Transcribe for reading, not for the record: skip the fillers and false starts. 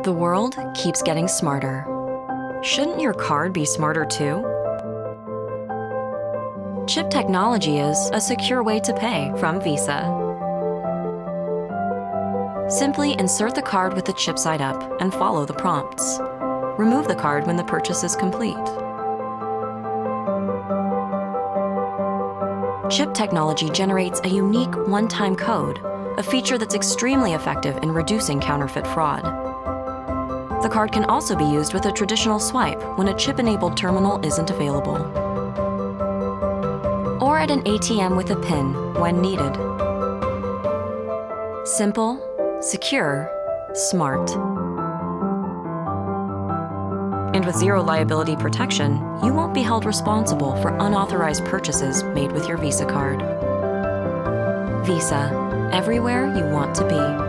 The world keeps getting smarter. Shouldn't your card be smarter too? Chip technology is a secure way to pay from Visa. Simply insert the card with the chip side up and follow the prompts. Remove the card when the purchase is complete. Chip technology generates a unique one-time code, a feature that's extremely effective in reducing counterfeit fraud. The card can also be used with a traditional swipe when a chip-enabled terminal isn't available, or at an ATM with a PIN when needed. Simple, secure, smart. And with zero liability protection, you won't be held responsible for unauthorized purchases made with your Visa card. Visa, everywhere you want to be.